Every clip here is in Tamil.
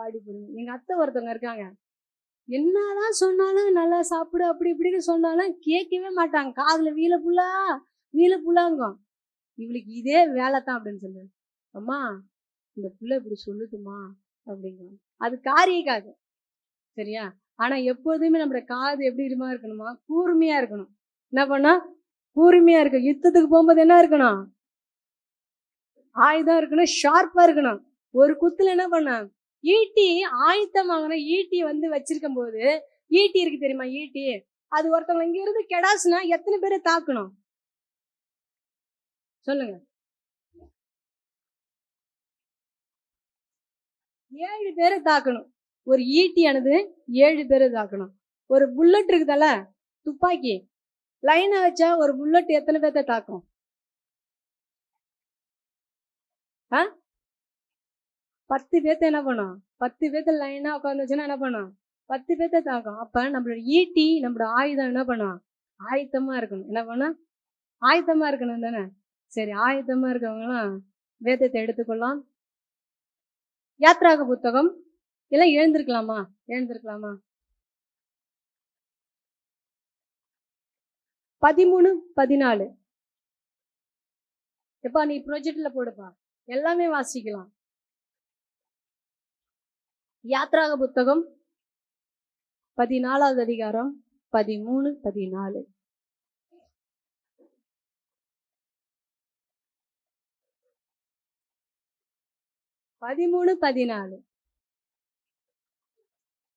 பாடி போடுங்க. எங்க அத்தை ஒருத்தவங்க இருக்காங்க, என்னதான் சொன்னாலும் நல்லா சாப்பிடு அப்படி இப்படின்னு சொன்னாலும் கேட்கவே மாட்டாங்க. காதுல வீல புல்லாங்கும். இவளுக்கு இதே வேலை தான் அப்படின்னு சொல்லு. அம்மா இந்த பிள்ளை இப்படி சொல்லுதுமா அப்படிங்கும். அது காரியக்காது, சரியா? ஆனா எப்போதுமே நம்மளோட காது எப்படி இருக்கணுமா, கூர்மையா இருக்கணும். என்ன பண்ணா கூர்மையா இருக்கு. யுத்தத்துக்கு போகும்போது என்ன இருக்கணும், ஆயுதம் இருக்கணும், ஷார்ப்பா இருக்கணும். ஒரு குத்துல என்ன பண்ண, ஈட்டி ஆயுத்தமாகன ஈட்டி வச்சிருக்கும் போது, ஈட்டி இருக்கு தெரியுமா, ஈட்டி அது ஒருத்தவங்க இங்க இருந்து கெடாசுனா எத்தனை பேரை தாக்கணும் சொல்லுங்க? 7 பேரை தாக்கணும். ஒரு ஈட்டியானது 7 பேரை தாக்கணும். ஒரு புல்லட் இருக்குதல்ல, துப்பாக்கி லைனா வச்சா ஒரு புல்லட் எத்தனை பேர்த்த தாக்கும்? 10 பேர்த்த என்ன பண்ணும்? 10 பேர்த்த லைனா உட்காந்து வச்சுன்னா என்ன பண்ணும்? 10 பேர்த்த தாக்கும். அப்ப நம்மளோட ஈட்டி, நம்மளோட ஆயுதம் என்ன பண்ணும்? ஆயத்தமா இருக்கணும். என்ன பண்ணும்? ஆயத்தமா இருக்கணும் தானே? சரி, ஆயத்தமா இருக்கவங்களாம் வேதத்தை எடுத்துக்கொள்ளலாம். யாத்ராக புத்தகம் எல்லாம் எழுந்திருக்கலாமா? 13-14. எப்பா நீ ப்ரொஜெக்ட்ல போடுப்பா, எல்லாமே வாசிக்கலாம். யாத்ராக புத்தகம் 14வது அதிகாரம் 13-14.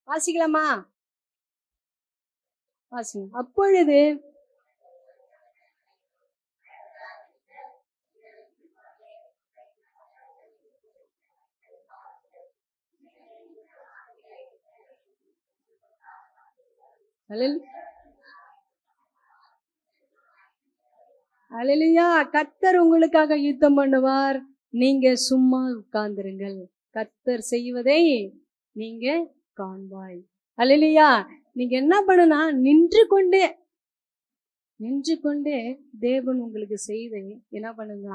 வாசிக்கலாமா? வாசிங்க. அப்பொழுது அல்லேலூயா, கர்த்தர் உங்களுக்காக யுத்தம் பண்ணுவார், நீங்க சும்மா உட்கார்ந்துருங்கள். கர்த்தர் செய்வதை நீங்க காண்பாய். அல்லேலூயா. நீங்க என்ன பண்ணுனா, நின்று கொண்டே தேவன் உங்களுக்கு செய்தை என்ன பண்ணுங்க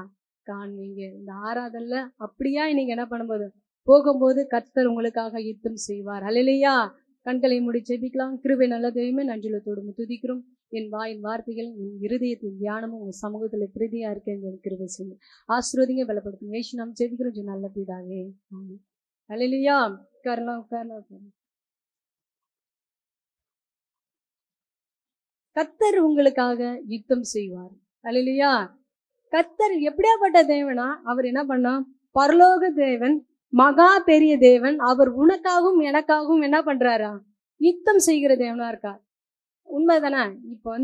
காண்பீங்க. இந்த ஆராதல்ல அப்படியா நீங்க என்ன பண்ணும்போது போகும்போது கர்த்தர் உங்களுக்காக யுத்தம் செய்வார். அல்லேலூயா. கண்களை மூடி ஜெபிக்கலாம். கிருபை நல்ல தெய்வமே, நன்றிலத்தோடு துதிக்கிறோம். என் வாயின் வார்த்தைகள், என் இருதயத்தின் தியானமும் உங்க சமூகத்துல பிரதியா இருக்கேன். கிருபை செய்யுங்க, ஆசீர்வதிங்க, பலப்படுத்துங்க. ஏசு நாம் ஜெபிக்கிறோம் நல்ல பிதாவே. அல்லேலூயா. உட்காரலாம். கர்த்தர் உங்களுக்காக யுத்தம் செய்வார். அல்லேலூயா. கர்த்தர் எப்படியாப்பட்ட தேவனா, அவர் என்ன பண்ணா, பரலோக தேவன், மகா பெரிய தேவன். அவர் உனக்காகவும் எனக்காகவும் என்ன பண்றாரா, யுத்தம் செய்கிற தேவனா இருக்கார். உண்மைதானே? இப்ப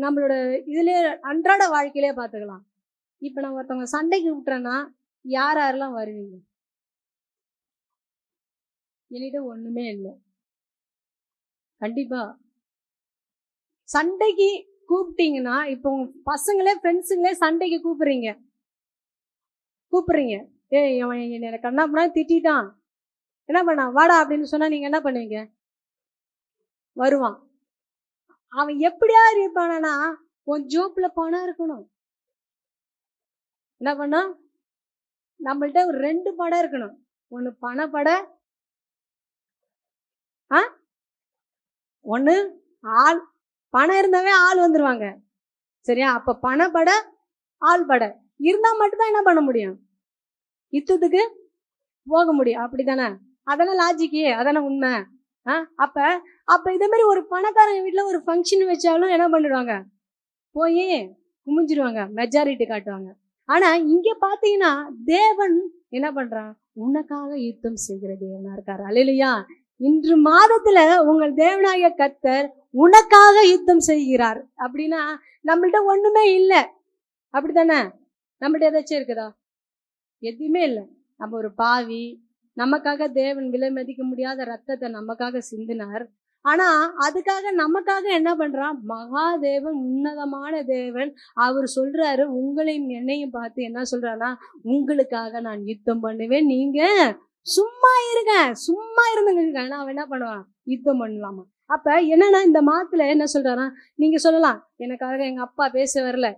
நம்மளோட இதுல அன்றாட வாழ்க்கையிலே பாத்துக்கலாம். இப்ப நான் ஒருத்தவங்க சண்டைக்கு விட்டுறேன்னா யாரெல்லாம் வருவீங்க? என்கிட்ட ஒண்ணுமே இல்லை. கண்டிப்பா சண்டைக்கு கூப்பிட்டீங்கன்னா, இப்போ பசங்களே ஃப்ரெண்ட்ஸுங்களே சண்டைக்கு கூப்பிடுறீங்க. ஏய் அவன் என்ன கண்ணாப்புனா திட்டான், என்ன பண்ணா, வாடா அப்படின்னு சொன்னா நீங்க என்ன பண்ணுவீங்க? வருவான். அவன் எப்படியா இருப்பானா, உன் ஜோப்ல பணம் இருக்கணும். என்ன பண்ணா, நம்மள்ட்ட ஒரு 2 படம் இருக்கணும். ஒண்ணு பணப்பட, ஒண்ணு ஆள். பணம் இருந்தாவே ஆள் வந்துருவாங்க, சரியா? அப்ப பணப்பட, ஆள் பட இருந்தா மட்டும்தான் என்ன பண்ண முடியும், யுத்தத்துக்கு போக முடியும். அப்படித்தானே? அதான லாஜிக்கு, அதான உண்மை. அப்ப இதே மாதிரி ஒரு பணக்காரங்க வீட்டுல ஒரு ஃபங்க்ஷன் வச்சாலும் என்ன பண்ணிடுவாங்க, போய் குமிஞ்சிடுவாங்க, மெஜாரிட்டி காட்டுவாங்க. ஆனா இங்க பாத்தீங்கன்னா தேவன் என்ன பண்றான், உனக்காக யுத்தம் செய்கிற தேவனா இருக்காரு. அல்லேலூயா. இன்று மாதத்துல உங்கள் தேவனாகிய கர்த்தர் உனக்காக யுத்தம் செய்கிறார். அப்படின்னா நம்மள்ட்ட ஒண்ணுமே இல்லை, அப்படித்தானே? நம்மள்ட்ட ஏதாச்சும் இருக்குதா? எதுவுமே இல்லை. நம்ம ஒரு பாவி. நமக்காக தேவன் விலை மதிக்க முடியாத ரத்தத்தை நமக்காக சிந்தினார். ஆனா அதுக்காக நமக்காக என்ன பண்றான், மகாதேவன், உன்னதமான தேவன், அவர் சொல்றாரு, உங்களையும் என்னையும் பார்த்து என்ன சொல்றாருன்னா, உங்களுக்காக நான் யுத்தம் பண்ணுவேன், நீங்க சும்மா இருந்துங்க. அவன் என்ன பண்ணுவான், யுத்தம் பண்ணலாமா? அப்ப என்னன்னா இந்த மாத்துல என்ன சொல்றாரா, நீங்க சொல்லலாம், எனக்காக எங்க அப்பா பேச வரல,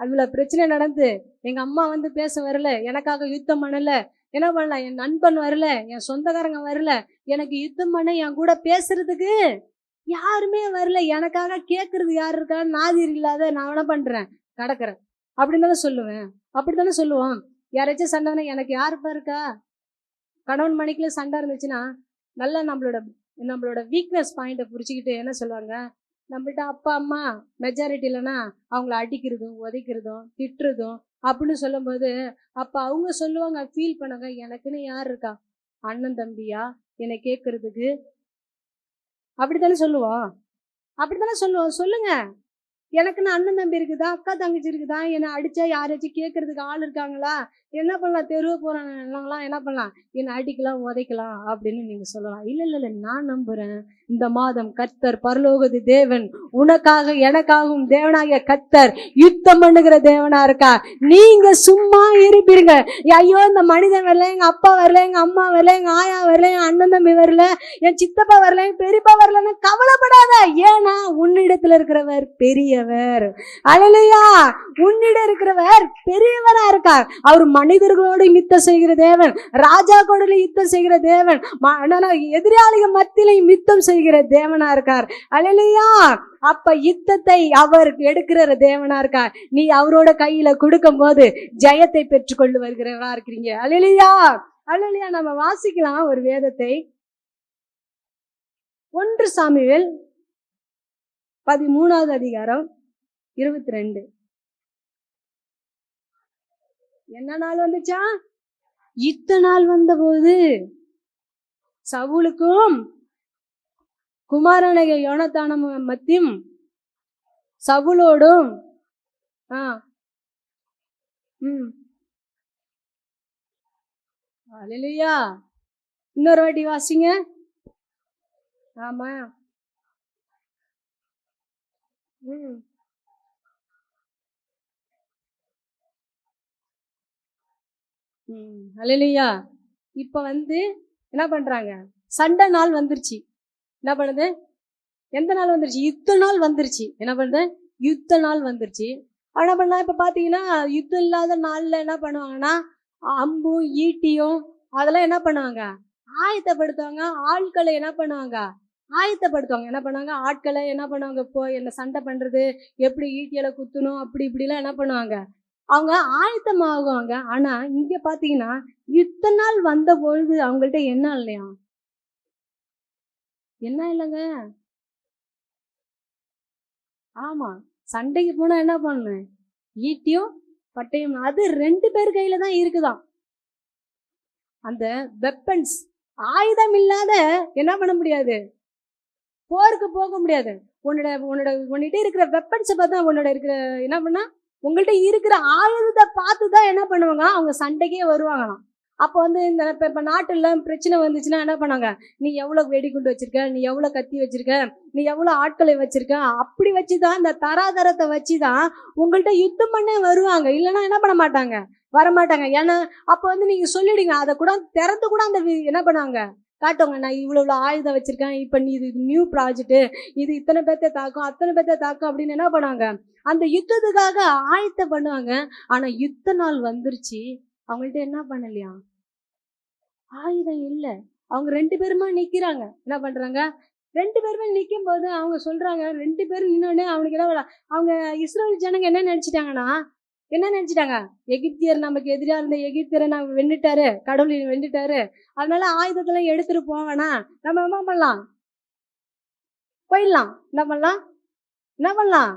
அதுல பிரச்சனை நடந்து எங்க அம்மா பேச வரல, எனக்காக யுத்தம் பண்ணல, என்ன பண்ணலாம், என் நண்பன் வரல, என் சொந்தக்காரங்க வரல, எனக்கு யுத்தம் பண்ண என் கூட பேசுறதுக்கு யாருமே வரல, எனக்காக கேட்கறது யாரு இருக்கா, நாதிர் இல்லாத நான் என்ன பண்றேன், கிடக்குறேன் அப்படின்னு தானே சொல்லுவேன். அப்படித்தானே சொல்லுவோம். யாராச்சும் சண்டைனா எனக்கு யாருப்பா இருக்கா. கணவன் மனைக்குள்ள சண்டை இருந்துச்சுன்னா நல்லா நம்மளோட வீக்னஸ் பாயிண்ட்டை புரிச்சுக்கிட்டு என்ன சொல்லுவாங்க, நம்மள்ட்ட அப்பா அம்மா மெஜாரிட்டி இல்லைன்னா அவங்கள அடிக்கிறதும் உதைக்கிறதும் திட்டுறதும் அப்படின்னு சொல்லும்போது அப்போ அவங்க சொல்லுவாங்க, ஃபீல் பண்ணாங்க, எனக்குன்னு யார் இருக்கா, அண்ணன் தம்பியா என்னை கேட்கறதுக்கு. அப்படித்தானே சொல்லுவோம். சொல்லுங்க, எனக்குன்னு அண்ணன் தம்பி இருக்குதா, அக்கா தங்கச்சி இருக்குதா, என்னை அடிச்சா யாராச்சும் கேட்கறதுக்கு ஆள் இருக்காங்களா, என்ன பண்ணலாம், தெருவு போறாங்கலாம் என்ன பண்ணலாம், என்னை அடிக்கலாம் உதைக்கலாம் அப்படின்னு நீங்க சொல்லலாம். இல்ல நான் நம்புறேன், இந்த மாதம் கர்த்தர் பரலோகத்து தேவன் உனக்காக எனக்காகவும் தேவனாகிய கர்த்தர் யுத்தம் பண்ணுகிற தேவனா இருக்கா. நீங்க சும்மா இருப்பீங்க, ஐயோ இந்த மனிதன் வரல, எங்க அப்பா வரல, எங்க அம்மா வரல, எங்க ஆயா வரல, என் அண்ணன் தம்பி வரல, என் சித்தப்பா வரல, என் பெரியப்பா வரலன்னு கவலைப்படாத. ஏன்னா உன்னிடத்துல இருக்கிறவர் பெரியவர். அல்லேலூயா. உன்னிடம் இருக்கிறவர் பெரியவரா இருக்கார். அவர் மனிதர்களோடு யுத்தம் செய்கிற தேவன், ராஜாக்களோடு யுத்தம் செய்கிற தேவன், எதிராளிகள் மத்தியில யுத்தம் செய்கிற தேவனா இருக்கார். அல்லேலூயா. அப்ப யுத்தத்தை அவர் எடுக்கிற தேவனா இருக்கார். நீ அவரோட கையில கொடுக்கும் போது ஜெயத்தை பெற்றுக்கொண்டு வருகிறவரா இருக்கிறீங்க. அல்லேலூயா. அல்லேலூயா. நம்ம வாசிக்கலாம் ஒரு வேதத்தை. 1 சாமுவேல் 13வது அதிகாரம் 22. என்ன நாள் வந்துச்சா, யுத்த நாள் வந்த போது சவுலுக்கும் குமாரனாகிய யோனத்தானும் மத்தியும் சவுலோடும் அல்லேலூயா. இன்னொரு வாட்டி வாசிங்க. ஆமா. அல்லேலூயா. இப்ப என்ன பண்றாங்க, சண்டை நாள் வந்துருச்சு. என்ன பண்ணுது, எந்த நாள் வந்துருச்சு, யுத்த நாள் வந்துருச்சு. என்ன பண்ணுது, யுத்த நாள் வந்துருச்சு. என்ன பண்ணலாம், இப்ப பாத்தீங்கன்னா யுத்தம் இல்லாத நாள்ல என்ன பண்ணுவாங்கன்னா அம்பும் ஈட்டியும் அதெல்லாம் என்ன பண்ணுவாங்க, ஆயத்தப்படுத்துவாங்க. ஆட்களை என்ன பண்ணுவாங்க, ஆயத்தப்படுத்துவாங்க. என்ன பண்ணுவாங்க, ஆட்களை என்ன பண்ணுவாங்க, இப்போ என்ன சண்டை பண்றது, எப்படி ஈட்டியில குத்தணும், அப்படி இப்படிலாம் என்ன பண்ணுவாங்க, அவங்க ஆயத்தமாகுவாங்க. ஆனா இங்க பாத்தீங்கன்னா யுத்த நாள் வந்த பொழுது அவங்கள்ட்ட என்ன இல்லையா, என்ன இல்லைங்க. ஆமா, சண்டைக்கு போனா என்ன பண்ணு, ஈட்டியும் பட்டையும், அது 2 பேர் கையில தான் இருக்குதான். அந்த வெப்பன்ஸ், ஆயுதம் இல்லாத என்ன பண்ண முடியாது, போருக்கு போக முடியாது. உன்னிட்ட இருக்கிற வெப்பன்ஸை பார்த்தா உன்னோட இருக்கிற என்ன பண்ணா, உங்கள்கிட்ட இருக்கிற ஆயுதத்தை பார்த்துதான் என்ன பண்ணுவாங்க, அவங்க சண்டைக்கே வருவாங்களாம். அப்போ இந்த இப்போ நாட்டுல பிரச்சனை வந்துச்சுன்னா என்ன பண்ணாங்க, நீ எவ்வளவு வெடிகுண்டு வச்சிருக்க, நீ எவ்வளவு கத்தி வச்சிருக்க, நீ எவ்வளவு ஆட்களை வச்சிருக்க, அப்படி வச்சுதான் இந்த தராதரத்தை வச்சுதான் உங்கள்கிட்ட யுத்தம் பண்ண வருவாங்க. இல்லைன்னா என்ன பண்ண மாட்டாங்க, வரமாட்டாங்க. ஏன்னா அப்போ நீங்க சொல்லிடுங்க, அதை கூட திறந்து கூட அந்த என்ன பண்ணுவாங்க, காட்டுவாங்க, நான் இவ்வளவு ஆயுதம் வச்சிருக்கேன், இப்ப நீ இது நியூ ப்ராஜெக்ட், இது இத்தனை பேர்த்த தாக்கும், அத்தனை பேர்த்த தாக்கும் அப்படின்னு என்ன பண்ணுவாங்க, அந்த யுத்தத்துக்காக ஆயத்த பண்ணுவாங்க. ஆனா யுத்த நாள் வந்துருச்சு, அவங்கள்ட்ட என்ன பண்ணலையா, ஆயுதம் இல்ல. அவங்க 2 பேருமா நிக்கிறாங்க. என்ன பண்றாங்க, 2 பேருமே நிக்கும் போது அவங்க சொல்றாங்க, 2 பேரும் நின்னோடனே அவனுக்கு என்ன, அவங்க இஸ்ரேல் ஜனங்க என்ன நினைச்சிட்டாங்க, எகிப்தியர் நமக்கு எதிராக இருந்த எகிப்தியரை நான் வென்னுட்டாரு, கடவுள் வென்னுட்டாரு, அதனால ஆயுதத்தெல்லாம் எடுத்துட்டு போவேனா, நம்ம என்ன பண்ணலாம், போயிடலாம், என்ன பண்ணலாம்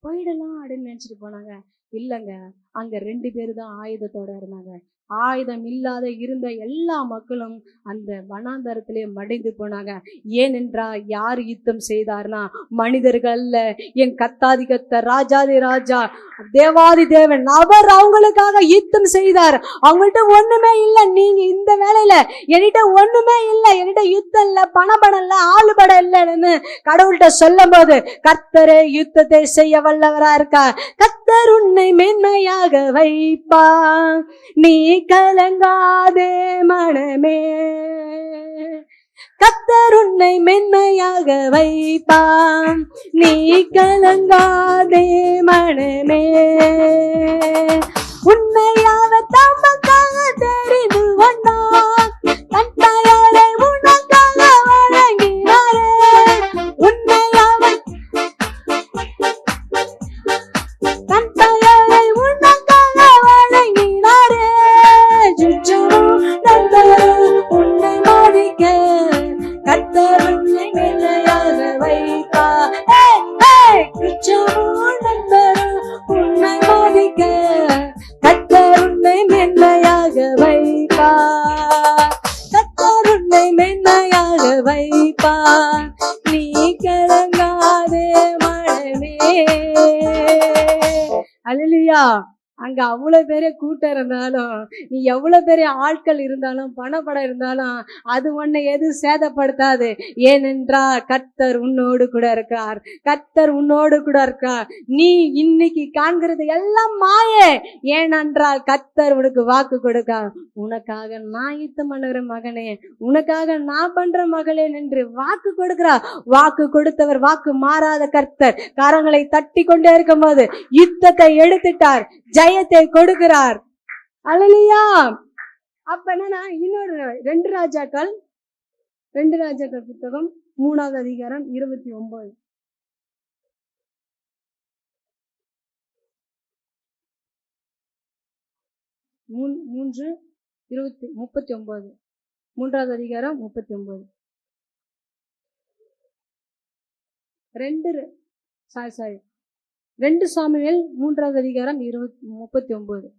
போயிடலாம் அப்படின்னு நினைச்சிட்டு போனாங்க. இல்லைங்க, அங்க 2 பேரு தான் ஆயுதத்தோட இருந்தாங்க. ஆயுதம் இல்லாத இருந்த எல்லா மக்களும் அந்த வனாந்தரத்திலே மடிந்து போனாங்க. ஏனென்றா யார் யுத்தம் செய்தார்னா, மனிதர்கள் அல்ல, என் கத்தாதி கத்தர், ராஜாதி ராஜா, தேவாதி தேவன், அவர் அவங்களுக்காக யுத்தம் செய்தார். அவங்கள்ட்ட ஒண்ணுமே இல்லை. நீங்க இந்த வேலையில என்கிட்ட ஒண்ணுமே இல்லை, என்கிட்ட யுத்தம் இல்லை, பணபடம் இல்லை, ஆளுபடம் இல்லைன்னு கடவுள்கிட்ட சொல்லும் போது கர்த்தரே யுத்தத்தை செய்ய வல்லவரா இருக்கா. கர்த்தர் உன்னை மேன்மையாக வைப்பா, நீ கலங்காதே மனமே, கர்த்தர் உன்னை மென்மையாக வைப்பான், நீ கலங்காதே மனமே. உன்னை அவர் தமக்காக தெரிந்து கொண்ட அல்லேலூயா. அங்க அவ்வளவு பெரிய கூட்டம் இருந்தாலும், நீ எவ்வளவு பெரிய ஆட்கள் இருந்தாலும், பணப்படம் இருந்தாலும், அது உன்னை எதுவும் சேதப்படுத்தாது. ஏனென்றால் கர்த்தர் உன்னோடு கூட இருக்கார். கர்த்தர் உன்னோடு கூட இருக்கார். நீ இன்னைக்கு காண்கிறது எல்லாம் மாயே. ஏனென்றால் கர்த்தர் உனக்கு வாக்கு கொடுக்கார். உனக்காக நான் யுத்தம் பண்ணுகிற மகனே, உனக்காக நான் பண்ற மகளே என்று வாக்கு கொடுக்கிறார். வாக்கு கொடுத்தவர் வாக்கு மாறாத கர்த்தர் கரங்களை தட்டி கொண்டே இருக்கும் போது யுத்தத்தை எடுத்துட்டார், ஜெயத்தை கொடுக்கிறார். அல்லேலூயா. அப்ப என்னன்னா இன்னொரு 2 ராஜாக்கள் புத்தகம் 3வது அதிகாரம் 29. 39. 3வது அதிகாரம் 39. 2 சாமுவேல் 3வது அதிகாரம் 39.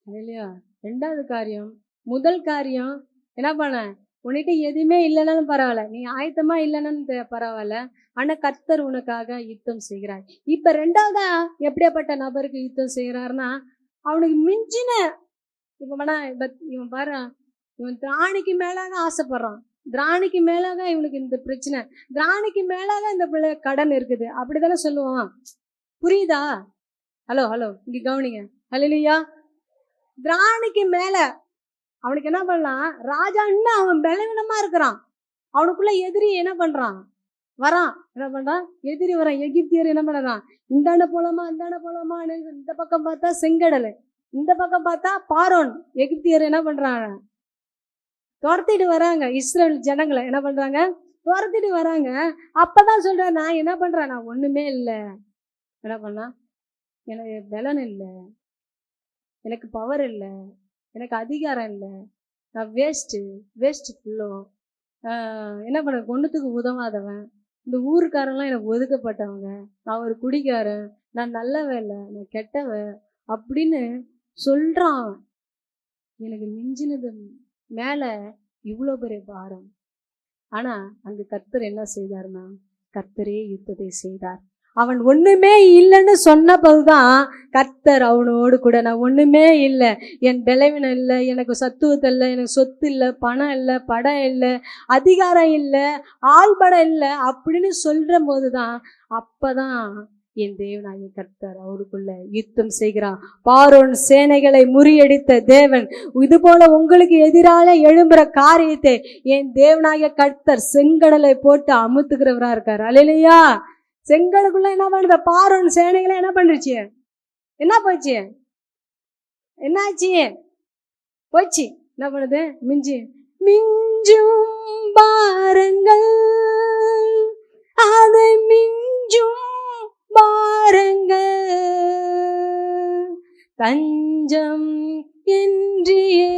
இல்லையா? 2வது காரியம், முதல் காரியம் என்ன பண்ண, உன்கிட்ட எதுவுமே இல்லைன்னாலும் பரவாயில்ல, நீ ஆயத்தமா இல்லைன்னு பரவாயில்ல, ஆனா கர்த்தர் உனக்காக யுத்தம் செய்கிறார். இப்ப 2வதா எப்படியாப்பட்ட நபருக்கு யுத்தம் செய்கிறாருன்னா, அவனுக்கு மிஞ்சின இவன் பாரு, இவன் திராணிக்கு மேலாக ஆசைப்படுறான். திராணிக்கு மேலாக இவனுக்கு இந்த பிரச்சனை, திராணிக்கு மேலாக இந்த பிள்ளை கடன் இருக்குது, அப்படித்தானே சொல்லுவான். புரியுதா? ஹலோ இங்க கவனிங்க. அல்லேலூயா. திராணிக்கு மேல அவனுக்கு என்ன பண்ணலாம், ராஜா இன்னும் அவன் பலவீனமா இருக்கிறான். அவனுக்குள்ள எதிரி என்ன பண்றான், வரான். என்ன பண்றான், எதிரி வரான். எகிப்தியர் என்ன பண்றான், இந்தாண்ட போலாமா இந்தாண்ட போலாமா, இந்த பக்கம் பார்த்தா செங்கடல், இந்த பக்கம் பார்த்தா பாரோன். எகிப்தியர் என்ன பண்றாங்க, துரத்திட்டு வராங்க. இஸ்ரேல் ஜனங்களை என்ன பண்றாங்க, துரத்திட்டு வராங்க. அப்பதான் சொல்றேன், நான் என்ன பண்றேன், நான் ஒண்ணுமே இல்லை. என்ன பண்ணா, எனக்கு பலன் இல்லை, எனக்கு பவர் இல்லை, எனக்கு அதிகாரம் இல்லை, நான் வேஸ்ட் ஃபுல்லோ, என்ன பண்ண, ஒன்றுத்துக்கு உதவாதவன், இந்த ஊருக்காரெல்லாம் எனக்கு ஒதுக்கப்பட்டவங்க, நான் ஒரு குடிக்காரன், நான் நல்லவன் இல்லை, நான் கெட்டவன் அப்படின்னு சொல்றான். எனக்கு மிஞ்சினது மேல இவ்வளோ பெரிய பாரம். ஆனா அங்க கர்த்தர் என்ன செய்தார்னா, கர்த்தரே யுத்தத்தை செய்தார். அவன் ஒண்ணுமே இல்லைன்னு சொன்னபோதுதான் கர்த்தர் அவனோடு கூட, நான் ஒண்ணுமே இல்லை, என் பலவீனம் இல்லை, எனக்கு சத்துவத்தை இல்லை, எனக்கு சொத்து இல்லை, பணம் இல்லை, படம் இல்லை, அதிகாரம் இல்லை, ஆள்படம் இல்லை அப்படின்னு சொல்ற போதுதான், அப்பதான் என் தேவனாகிய கர்த்தர் அவருக்குள்ள யுத்தம் செய்கிறான். பார்வோன் சேனைகளை முறியடித்த தேவன் இது போல உங்களுக்கு எதிராக எழும்புற காரியத்தை என் தேவனாகிய கர்த்தர் செங்கடலை போட்டு அமுத்துகிறவரா இருக்கார். அல்லேலூயா. செங்கலுக்குள்ள என்ன பண்ணுது, பார்வோன் சேனைகளை என்ன பண்ணுச்சு, என்ன போச்சு, என்னாச்சு, போச்சு. என்ன பண்ணுது, மிஞ்சும் பாருங்கள், அதை மிஞ்சும் பாருங்கள், தஞ்சம் என்றியே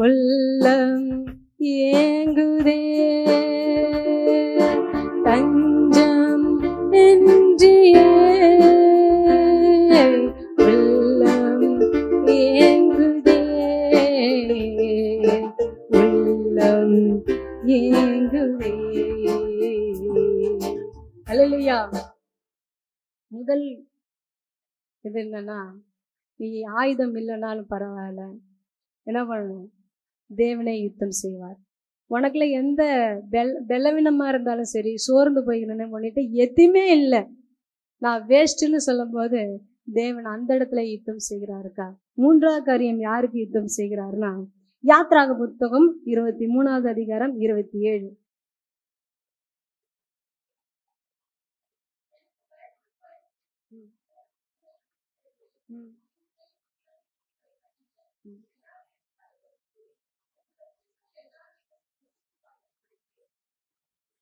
உள்ளம் ஏங்குதே, தஞ்சம் என்றியே உள்ளம் ஏங்குதே, உள்ளம் ஏங்குதே. அல்லேலூயா. முதல் இது என்னன்னா, நீ ஆயுதம் இல்லைனாலும் பரவாயில்ல, என்ன பண்ணணும், தேவனே யுத்தம் செய்வார். உனக்குள்ள எந்த பலவீனமா இருந்தாலும் சரி, சோர்ந்து போயிருந்தேன்னு பண்ணிட்டு எதுவுமே இல்லை, நான் வேஸ்ட்ன்னு சொல்லும் போது தேவன் அந்த இடத்துல யுத்தம் செய்கிறாருக்கா. 3வது காரியம் யாருக்கு யுத்தம் செய்கிறாருன்னா, யாத்ராக புத்தகம் 23வது அதிகாரம் 27.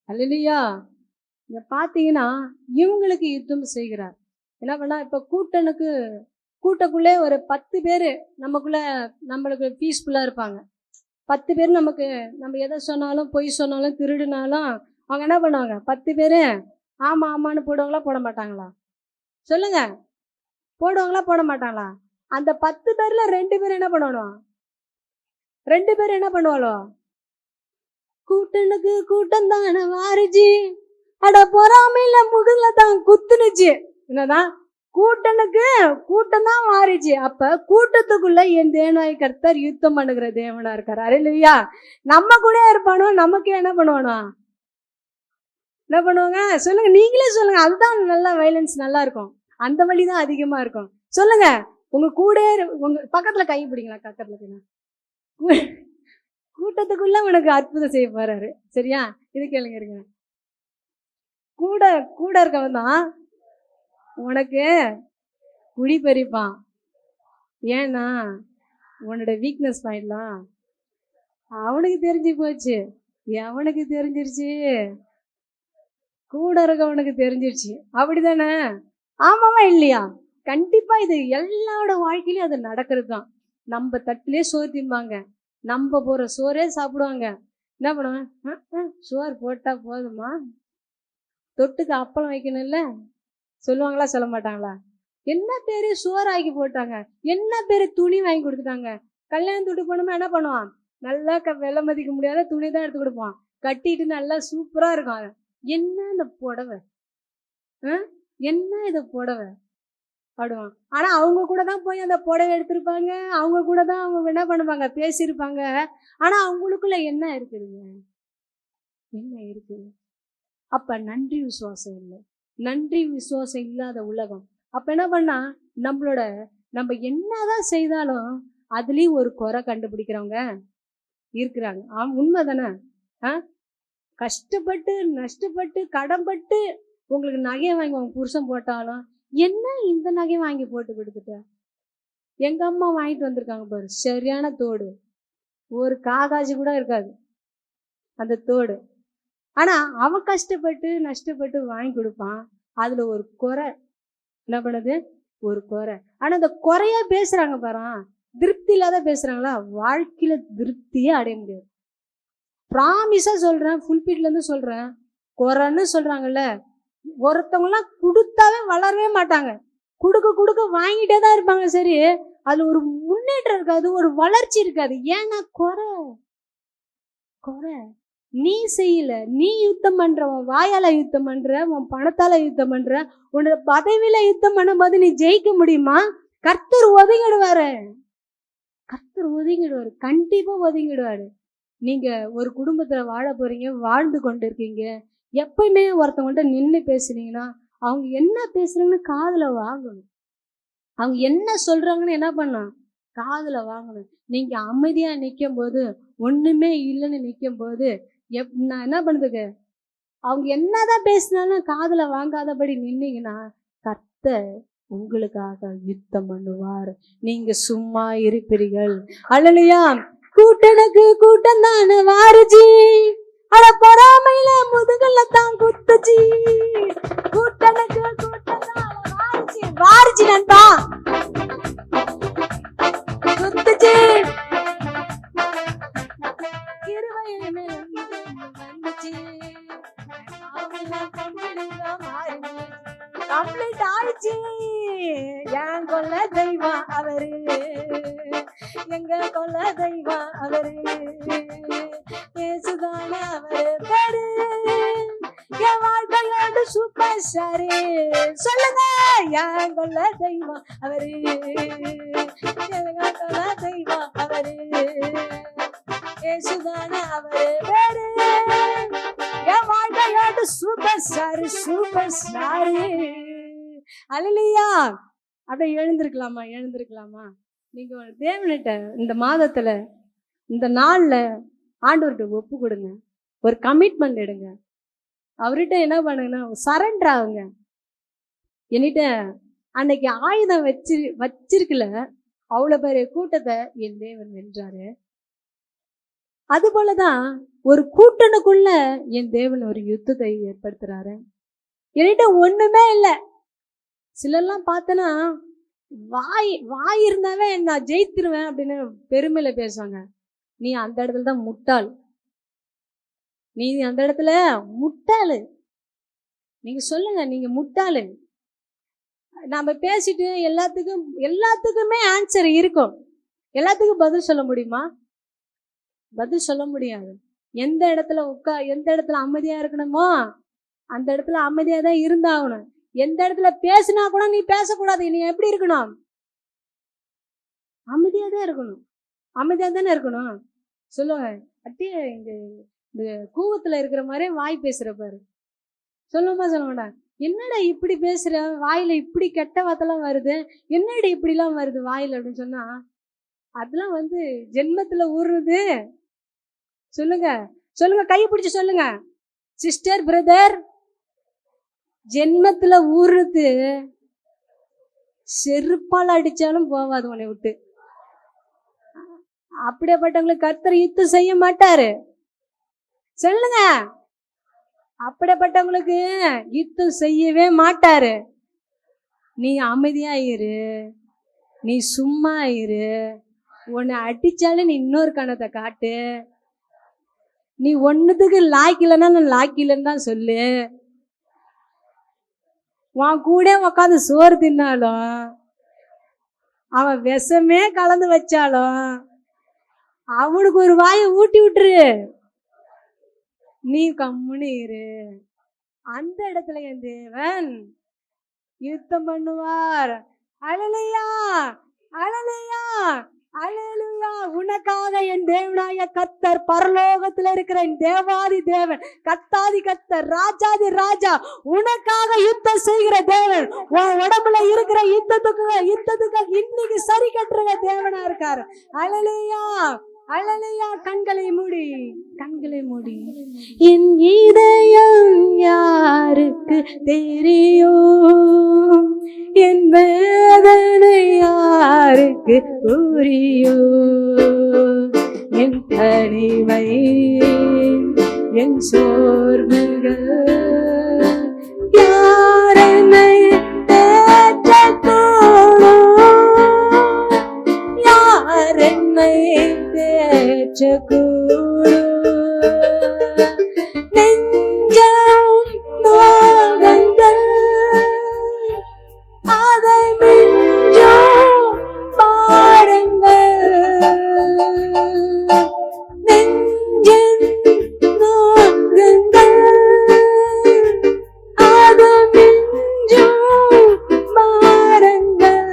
அல்லேலூயா. இங்க பாத்தீங்கன்னா இவங்களுக்கு யுத்தம் செய்கிறார். என்ன பண்ணா, இப்ப கூட்டக்குள்ளே ஒரு 10 பேரு நம்மளுக்கு பீஸ்ஃபுல்லா இருப்பாங்க. 10 பேர் நமக்கு நம்ம எதை சொன்னாலும் பொய் சொன்னாலும் திருடினாலும் அவங்க என்ன பண்ணுவாங்க? 10 பேர் ஆமா ஆமான்னு போடுவாங்களா போட மாட்டாங்களா? சொல்லுங்க, போடுவாங்களா போட மாட்டாங்களா? அந்த 10 பேர்ல 2 பேர் என்ன பண்ணணும்? 2 பேர் என்ன பண்ணுவாளோ? கூட்டனுக்கு கூட்டம் தானே வாரிச்சு, அட பொறாமையில முதுகுல தான் குத்துனுச்சு. என்னதான்? கூட்டனுக்கு கூட்டம் தான் மாறிச்சு. அப்ப கூட்டத்துக்குள்ள என் தேவனாய் கர்த்தர் யுத்தம் பண்ணுகிற தேவனா இருக்காரு. அல்லேலூயா. நம்ம கூட இருப்பானோ, நமக்கு என்ன பண்ணுவானோ? என்ன பண்ணுவாங்க? சொல்லுங்க, நீங்களே சொல்லுங்க. அதுதான் நல்லா வைலன்ஸ் நல்லா இருக்கும். அந்த வழிதான் அதிகமா இருக்கும். சொல்லுங்க, உங்க கூட உங்க பக்கத்துல கை பிடிங்களா? பக்கத்துல கூட்டத்துக்குள்ள உனக்கு அற்புதம் செய்ய போறாரு. சரியா? இது கேளுங்க இருங்க. கூட கூட இருக்கவன் தான் உனக்கு குழி பறிப்பான். ஏன்னா உன்னோட வீக்னஸ் பாயிண்ட்லாம் அவனுக்கு தெரிஞ்சு போச்சு. எவனுக்கு தெரிஞ்சிருச்சு? கூட இருக்கவனுக்கு தெரிஞ்சிருச்சு. அப்படிதானே? ஆமாவா இல்லையா? கண்டிப்பா இது எல்லாரோட வாழ்க்கையிலும் அது நடக்கிறது தான். நம்ம தட்டிலே சோறு திம்பாங்க, நம்ம போற சோறே சாப்பிடுவாங்க. என்ன பண்ணுவாங்க? சோறு போட்டா போதுமா, தொட்டுக்கு அப்பளம் வைக்கணும்ல சொல்லுவாங்களா சொல்ல மாட்டாங்களா? என்ன பேரு சோறு ஆக்கி போட்டாங்க, என்ன பேரு துணி வாங்கி கொடுத்துட்டாங்க. கல்யாணத்துக்கு போனோமா என்ன பண்ணுவான்? நல்லா விலை மதிக்க முடியாத துணி தான் எடுத்து கொடுப்பான். கட்டிட்டு நல்லா சூப்பரா இருக்கும். அது என்ன இந்த புடவை, என்ன இதை புடவை பாடுவான். ஆனா அவங்க கூட தான் போய் அந்த புடவை எடுத்திருப்பாங்க, அவங்க கூட தான் அவங்க என்ன பண்ணுவாங்க, பேசியிருப்பாங்க. ஆனா அவங்களுக்குள்ள என்ன இருக்குதுங்க? என்ன இருக்குது? அப்ப நன்றி விசுவாசம் இல்லை. நன்றி விசுவாசம் இல்லாத உலகம். அப்ப என்ன பண்ணா நம்ம என்னதான் செய்தாலும் அதுலயும் ஒரு குறை கண்டுபிடிக்கிறவங்க இருக்கிறாங்க. உண்மை தானே? கஷ்டப்பட்டு நஷ்டப்பட்டு கடன்பட்டு உங்களுக்கு நகையை வாங்கி உங்க புருஷன் போட்டாலும், என்ன இந்த நகையை வாங்கி போட்டு கொடுத்துட்ட, எங்க அம்மா வாங்கிட்டு வந்திருக்காங்க பாரு, சரியான தோடு, ஒரு காகாஜி கூட இருக்காது அந்த தோடு. ஆனா அவன் கஷ்டப்பட்டு நஷ்டப்பட்டு வாங்கி கொடுப்பான். அதுல ஒரு குறை என்ன பண்ணுது? ஒரு குறை. ஆனா அந்த குறையா பேசுறாங்க பாரு, திருப்தி இல்லாத பேசுறாங்களா? வாழ்க்கையில திருப்தியே அடைய முடியாது. ப்ராமிஸா சொல்றேன், ஃபுல்பிட்ல இருந்து சொல்றேன். குறைன்னு சொல்றாங்கல்ல, ஒருத்தவங்கலாம் கொடுத்தாவே வளரவே மாட்டாங்க. கொடுக்க வாங்கிட்டே தான் இருப்பாங்க. சரி, அதுல ஒரு முன்னேற்றம் இருக்காது, ஒரு வளர்ச்சி இருக்காது. ஏன்னா குறை. நீ செய்யல, நீ யுத்தம் பண்ற, உன் வாயால யுத்தம் பண்ற, உன் பணத்தால யுத்தம் பண்ற, உன்னோட பதவியில யுத்தம் பண்ணும்போது நீ ஜெயிக்க முடியுமா? கர்த்தர் ஒதுங்கிடுவாரு. கண்டிப்பா ஒதுங்கிடுவாரு. நீங்க ஒரு குடும்பத்துல வாழ போறீங்க, வாழ்ந்து கொண்டு இருக்கீங்க. எப்பயுமே ஒருத்தவங்கள்ட்ட நின்று பேசுனீங்கன்னா அவங்க என்ன பேசுறாங்கன்னு காதுல வாங்கணும். அவங்க என்ன சொல்றாங்கன்னு என்ன பண்ணணும்? காதுல வாங்கணும். நீங்க அமைதியா நிற்கும் போது, ஒண்ணுமே இல்லைன்னு நிற்கும் போது நான் என்ன பண்ணுதுக்கு, அவங்க என்னதான் பேசினாலும் காதுல வாங்காதபடி நின்னீங்கன்னா கர்த்தர் உங்களுக்காக யுத்தம் பண்ணுவார். நீங்க சும்மா இருப்பீர்கள். அல்லேலூயா. கூட்டனுக்கு கூட்டம் தானே வாரிஜி, அட பொறாமையில முதுகுல தான் குத்துச்சு. கூட்டனுக்கு கூட்டம் தானே வாரிஜி நண்பா குத்துச்சு. கம்ப்ளீட் ஆயிடுச்சு. என் கொல்ல தெய்வம் அவரு, எங்க கொல்ல தெய்வம் அவரு, ஏசுதான அவரு பேரு, என் வாழ்க்கையோட சூப்பர் ஸ்டாரு. சொல்லுங்க, என் கொல்ல தெய்வம் அவரு, எங்க கொல்ல தெய்வம் அவரு, ஏசுதான அவரு பேரு, என் வாழ்க்கையோட சூப்பர் ஸ்டாரு, சூப்பர் ஸ்டாரு. அல்லேலூயா. அப்படியே எழுந்திருக்கலாமா? நீங்க தேவன்கிட்ட இந்த மாதத்துல இந்த நாள்ல ஆண்டவர்கிட்ட ஒப்பு கொடுங்க. ஒரு கமிட்மெண்ட் எடுங்க. அவர்கிட்ட என்ன பண்ணுங்கன்னா சரண்டர் ஆகுங்க. என்கிட்ட அன்னைக்கு ஆயுதம் வச்சிருக்கல, அவ்வளவு பெரிய கூட்டத்தை என் தேவன் வென்றாரு. அது போலதான் ஒரு கூட்டனுக்குள்ள என் தேவன் ஒரு யுத்தத்தை ஏற்படுத்துறாரு. என்கிட்ட ஒண்ணுமே இல்லை. சிலர்லாம் பார்த்தனா வாய் இருந்தாவே நான் ஜெயித்திருவேன் அப்படின்னு பெருமையில பேசுவாங்க. நீ அந்த இடத்துல தான் முட்டாள். நீ அந்த இடத்துல முட்டாளு. நீங்க சொல்லுங்க, நீங்க முட்டாளு. நாம பேசிட்டு எல்லாத்துக்குமே ஆன்சர் இருக்கும். எல்லாத்துக்கும் பதில் சொல்ல முடியுமா? பதில் சொல்ல முடியாது. எந்த இடத்துல அமைதியா இருக்கணுமோ அந்த இடத்துல அமைதியா தான் இருந்தாகணும். எந்த இடத்துல பேசினா கூட நீ பேசக்கூடாது. நீ எப்படி இருக்கணும்? அமைதியா தான் இருக்கணும். அமைதியா தானே இருக்கணும். சொல்லுவாங்க, அப்படியே இந்த கூவத்துல இருக்கிற மாதிரி வாய் பேசுற பாரு. சொல்லுமா சொல்ல மாட்டான், என்னடா இப்படி பேசுற, வாயில இப்படி கெட்ட வார்த்தைலாம் வருது, என்னடி இப்படிலாம் வருது வாயில அப்படின்னு சொன்னா, அதெல்லாம் ஜென்மத்துல ஊறுறது. சொல்லுங்க சொல்லுங்க, கையை பிடிச்சு சொல்லுங்க சிஸ்டர், பிரதர். ஜென்மத்துல ஊறுறது செருப்பால் அடிச்சாலும் போவாது உன்னை விட்டு. அப்படியேப்பட்டவங்களுக்கு கர்த்தர் யுத்தம் செய்ய மாட்டாரு. சொல்லுங்க, அப்படியேப்பட்டவங்களுக்கு யுத்தம் செய்யவே மாட்டாரு. நீ அமைதியா இரு, நீ சும்மா இரு. உன்னை அடிச்சாலும் நீ இன்னொரு கணத்தை காட்டு. நீ ஒன்னுத்துக்கு லாய்க்கலன்னா நான் லாய்க்கலன்னு தான் சொல்லு. உன் கூட உக்காந்து சோறு தின்னாலும், அவன் விஷமே கலந்து வச்சாலும் அவனுக்கு ஒரு வாயை ஊட்டி விட்டுரு. நீ கம்முன்னு இரு. அந்த இடத்துல என் தேவன் யுத்தம் பண்ணுவார். அல்லேலூயா, அல்லேலூயா, அல்லேலூயா. உனக்காக என் தேவனாய கர்த்தர், பரலோகத்துல இருக்கிற என் தேவாதி தேவன், கர்த்தாதி கர்த்தர், ராஜாதி ராஜா, உனக்காக யுத்தம் செய்கிற தேவன். உன் உடம்புல இருக்கிற யுத்தத்துக்கு இன்னைக்கு சரி கட்டுற தேவனா இருக்காரு. அல்லேலூயா, அல்லேலூயா. கண்களை மூடி. என் இதயம் யாருக்கு தெரியும், என் வேதனை யாருக்கு புரியும், என் தனிமை, என் சோர்வுகள் யார் என்னை தேற்றக்கூடும், யார் என்னை தேற்றக்கூடும். நெஞ்சம் நோகங்கள் அதை மிஞ்சும் பாருங்கள். நெஞ்சின் நோகங்கள் அதை மிஞ்சும் பாருங்கள்.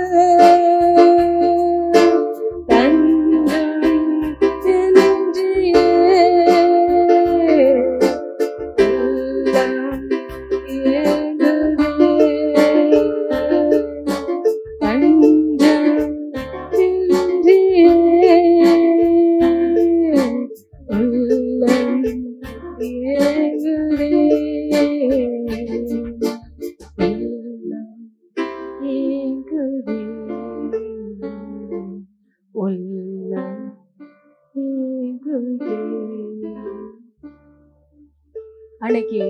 அன்னைக்கு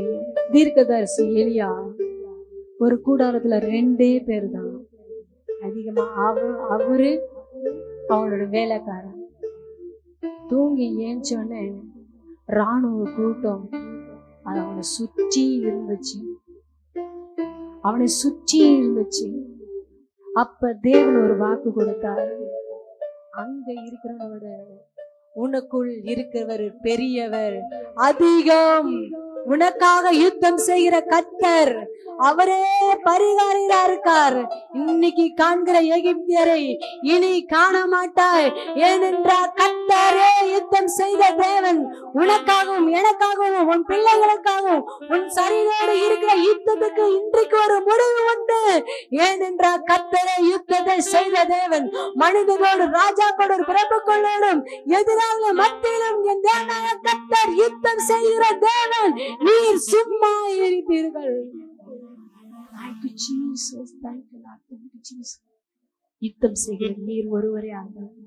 தீர்க்கதரிசி எலியா ஒரு கூடாரத்துல 2 பேர் தான் அதிகமா. அவரு அவனோட வேலைக்காரன். தூங்கி ஏஞ்சோடனே ராணுவ கூட்டம் அது அவனை சுற்றி இருந்துச்சு. அப்ப தேவன் ஒரு வாக்கு கொடுத்தாரு. அங்க இருக்கிறவனோட உனக்குள் இருக்கிறவர் பெரியவர், அதிகம். உனக்காக யுத்தம் செய்கிற கர்த்தர், அவரே பரிகாரா இருக்கார். இன்னைக்கு காண்கிற எகிப்தியரை இனி காண மாட்டாய். ஏனென்றால் கர்த்தரே யுத்தம் செய்த தேவன். உனக்காகவும் எனக்காகவும் உன் பிள்ளைகளுக்காகவும் உன் சரீரோடு இருக்கிற யுத்தத்துக்கு இன்றைக்கு ஒரு முடிவு உண்டு. ஏனென்றால் கர்த்தரே யுத்தத்தை செய்த தேவன். மனிதனோடு, ராஜாக்களோடு, பிரபுக்களோடும் எதிராக மத்தியிலும் என் தேவனாய கர்த்தர் யுத்தம் செய்கிற தேவன். நீர் சும்மா இருப்பீர்கள். யுத்தம் செய்கிற நீர் ஒருவரே ஆண்டவர்.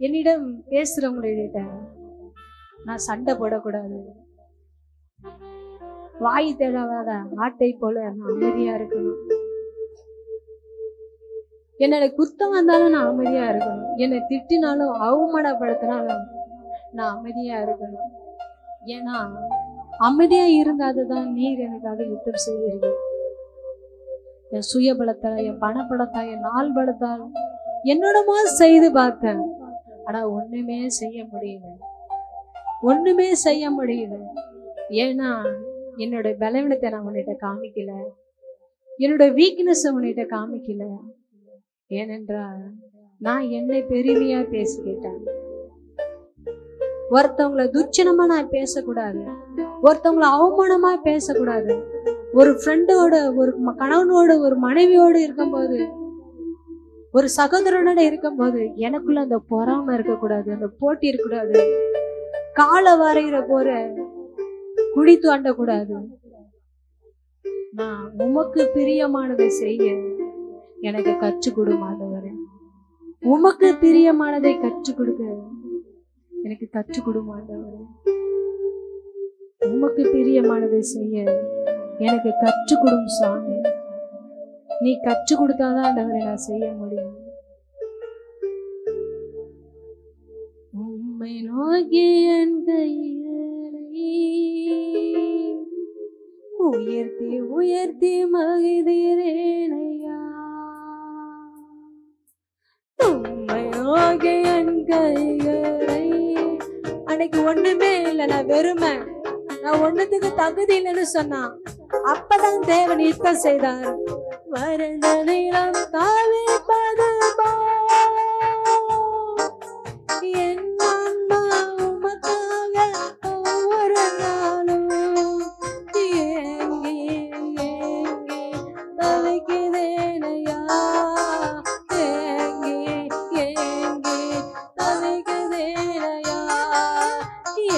என்னிடம் பேசுறவங்கள்ட்ட நான் சண்டை போடக்கூடாது, வாய் தேடாத ஆட்டை போல நான் அமைதியா இருக்கணும். என்னோட குத்தம் வந்தாலும் நான் அமைதியா இருக்கணும். என்னை திட்டினாலும் அவமானப்படுத்தினாலும் நான் அமைதியா இருக்கணும். ஏன்னா அமைதியா இருந்தாதுதான் நீர் எனக்காக யுத்தம் செய்வீர்கள். என் சுயபலத்தால், என் பணப்படத்தால், என் நாள் பலத்தால் என்னோடமா செய்து பார்த்தேன். ஆனா ஒண்ணுமே செய்ய முடியல, ஒண்ணுமே செய்ய முடியல. ஏன்னா என்னோட பலவீனத்தை நான் உன்னிட்ட காமிக்கல, என்னோட வீக்னஸ் உன்னிட்ட காமிக்கல. ஏனென்றால் நான் என்னை பெருமையா பேசிக்கிட்டேன். ஒருத்தவங்களை துச்சனமா நான் பேசக்கூடாது, ஒருத்தவங்களை அவமானமா பேசக்கூடாது. ஒரு ஃப்ரெண்டோட, ஒரு கணவனோட, ஒரு மனைவியோடு இருக்கும்போது, ஒரு சகோதரனோட இருக்கும்போது எனக்குள்ள அந்த பொறாமை இருக்கக்கூடாது, அந்த போட்டி இருக்கக்கூடாது, காலை வரைகிற போற குழி தோண்டக்கூடாது. நான் உமக்கு பிரியமானதை செய்ய எனக்கு கற்றுக் கொடுங்க ஆண்டவரே. உமக்கு பிரியமானதை கற்றுக் கொடுக்க எனக்கு கற்றுக் கொடுங்க ஆண்டவரே. உமக்கு பிரியமானதை செய்ய எனக்கு கற்றுக் கொடும் சாமி. நீ கற்றுக் கொடுத்தாதான் ஆண்டவரை நான் செய்ய முடியும். உம்மை நோக்கி என் கையை உயர்த்தி உயர்த்தி மகிழ்கிறேனையா. உம்மை நோக்கி என் கைகளை. அன்னைக்கு ஒண்ணுமே இல்லை, நான் வெறுமை, நான் ஒண்ணுத்துக்கு தகுதி இல்லைன்னு சொன்னான். அப்பதான் தேவன் யுத்தம் செய்தார். வறண்ட நிலம் தவிப்பது என் அம்மா உமக்காக ஒவ்வொரு நாளும் ஏங்கி ஏங்கி தவிக்கிறேனையா. ஏங்கி ஏங்கி தவிக்கிறேனையா.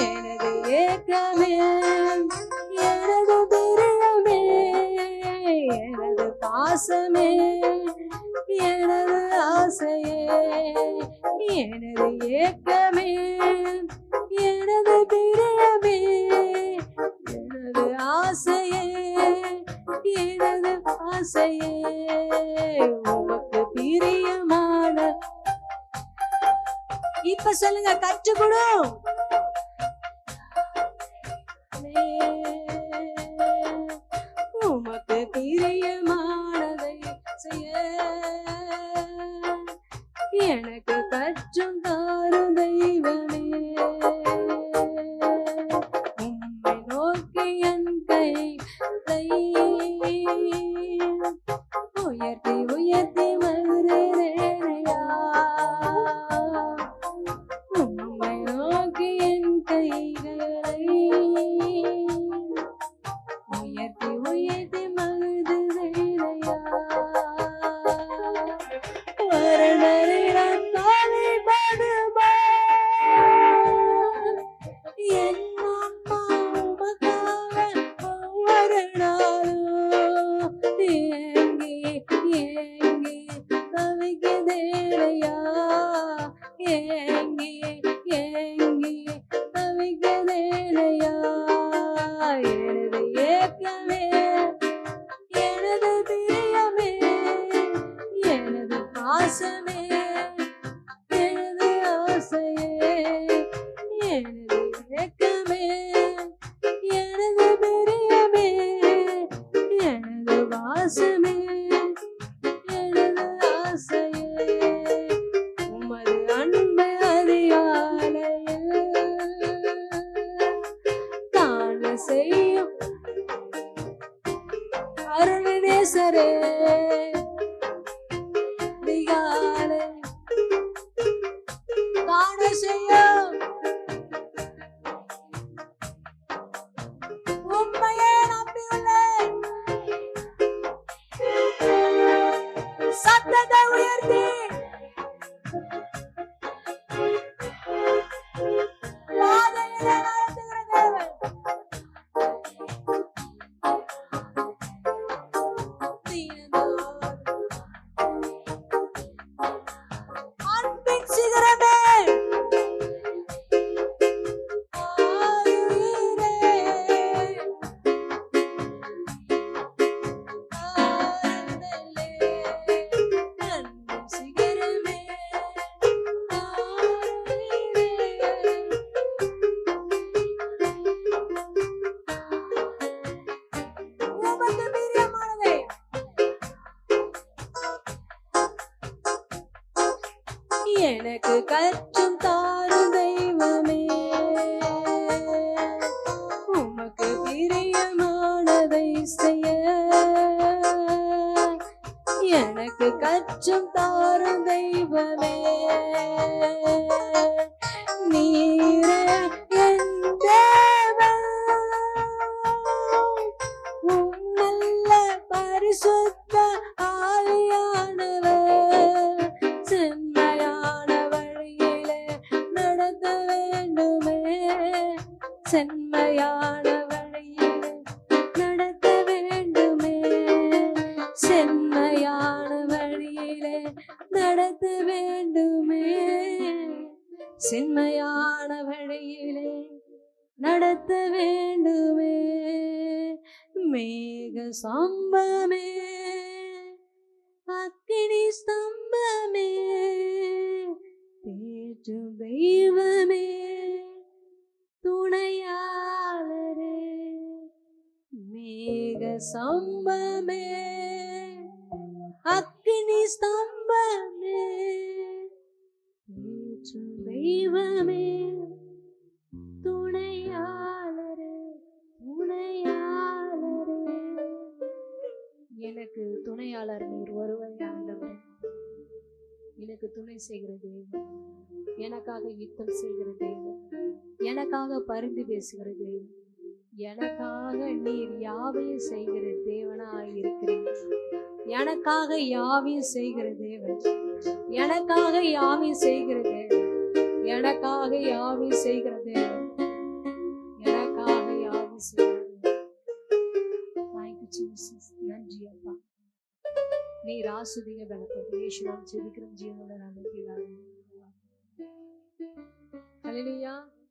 எனது ஏக்கமே, எனது பிரியமே, எனது பாசமே, எனது ஆசையே, எனது ஏக்கமே, எனது பிரியமே, எனது ஆசையே, எனது ஆசையே, உமக்கு பிரியமான. இப்ப சொல்லுங்க, கற்றுக்கொடு. உமக்கு பிரியமானதை செய்ய எனக்கு கற்றும் தாரும் தெய்வமே. உம்மை நோக்கி என் கையை உயர்த்தி உயர்த்தி மகிழ்கிறேனையா. உம்மை நோக்கி என் கைகளை உயர்த்தி உயர்த்தி மகிழ்கிறேனையா. வரணரிடம் தவிப்பதுமா என் அம்மா உமக்காக ஒவ்வொரு நாளும் ஏங்கி ஏங்கி தவிக்கிறேனையா. ஏங்கி ஏங்கி தவிக்கிறேனையா. எனது ஏக்கமே, எனது பிரியமே, எனது பாசமே, எனது ஆசையே, எனது ஏக்கமே, எனது பிரியமே, எனது பாசமே, எனது ஆசையே. உமது அன்பு அதிகாலையில் காண செய்யும் அருள்நேசரே. அதிகாலை காண செய்யும் உம்மையே நம்பியுள்ளேன். சத்தத்தை உயர்த்தி பாதையிலே நடத்துகிற தேவன். கற்றும் தாரும் தெய்வமே, உமக்கு பிரியமானதை செய்ய எனக்கு கற்றும் தாரும் தெய்வமே. நீரே என் தேவன், உம் நல்ல பரிசுத்த ஆவியானவர் செம்மையான வழியிலே நடத்த வேண்டுமே, செம்மையான வழியிலே நடத்த வேண்டுமே, செம்மையான வழியிலே நடத்த வேண்டுமே, செம்மையான வழியிலே நடத்த வேண்டுமே. மேக சம்பமே, அக்கினி ஸ்தம்பமே, தேற்றும் தெய்வமே, துணையாளரே. மேக சம்பமே, அக்கினி ஸ்தம்பமே, தேற்றும் தெய்வமே, துணையாளரே, துணையாளரே. எனக்கு துணையாளர் நீர் ஒருவரே ஆண்டவரே. எனக்கு துணை செய்கிற தேவன், எனக்காக யுத்தம் செய்கிற தேவன், எனக்காக பரிந்து பேசுகிற தேவன், எனக்காக நீர் யாவையும் செய்கிற தேவனாய் இருக்கிறீங்க. எனக்காக யாவையும் செய்கிற தேவன், எனக்காக யாவையும் செய்கிற தேவன், எனக்காக யாவையும் செய்கிற தேவன், எனக்காக யாவையும் செய்கிற தேவன். நன்றி அப்பா. நீர் ஆசுதிக பலப்பட்டு இயேசுவாம் ஜெபிக்கிறோம் ஜீவனோட நாமத்தில். ஹல்லேலூயா.